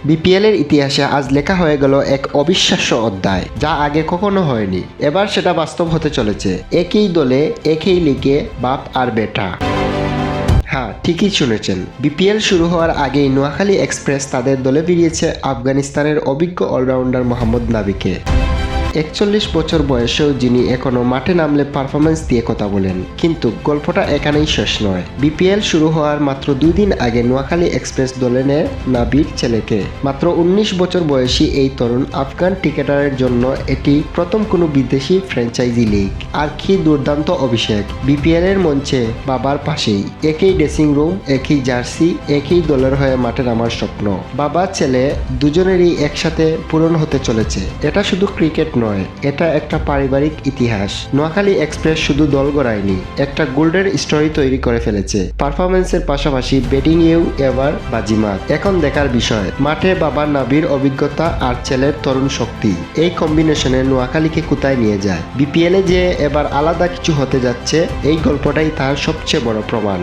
BPL এর ইতিহাসে আজ লেখা হয়ে গেল এক অবিশ্বাস্য অধ্যায়, যা আগে কখনো হয়নি। এবার সেটা বাস্তব হতে চলেছে। একই দলে, একই লিগে বাপ আর বেটা। হ্যাঁ, ঠিকই শুনেছেন। বিপিএল শুরু হওয়ার আগেই নোয়াখালী এক্সপ্রেস তাদের দলে ফিরিয়েছে আফগানিস্তানের অভিজ্ঞ অলরাউন্ডার মোহাম্মদ নাবিকে। 41 বছর বয়সেও যিনি এখনও মাঠে নামলে পারফরমেন্স দিয়ে কথা বলেন। কিন্তু গল্পটা এখানেই শেষ নয়। বিপিএল শুরু হওয়ার মাত্র 2 দিন আগে নোয়াখালী এক্সপ্রেস দলে নেয় নাবির ছেলেকে। মাত্র 19 বছর বয়সী এই তরুণ আফগান ক্রিকেটারের জন্য এটি প্রথম কোনো বিদেশি ফ্র্যাঞ্চাইজি লিগ। আর কি দুর্দান্ত অভিষেক! বিপিএল এর মঞ্চে বাবার পাশেই, একই ড্রেসিং রুম, একই জার্সি, একই দলের হয়ে মাঠে নামার স্বপ্ন। বাবা ছেলে দুজনেরই একসাথে পূরণ হতে চলেছে। এটা শুধু ক্রিকেট নয়, এটা একটা পারিবারিক ইতিহাস। নোয়াখালী এক্সপ্রেস শুধু দল গড়ায়নি, একটা গোল্ডের স্টোরি তৈরি করে ফেলেছে। পারফরমেন্সের পাশাপাশি ব্যাটিংয়েও এবার বাজিমাত। এখন দেখার বিষয়, মাঠে বাবা নাবির অভিজ্ঞতা আর ছেলের তরুণ শক্তি, এই কম্বিনেশনে নোয়াখালীকে কোথায় নিয়ে যায়। বিপিএলে যে এবার আলাদা কিছু হতে যাচ্ছে, এই গল্পটাই তার সবচেয়ে বড় প্রমাণ।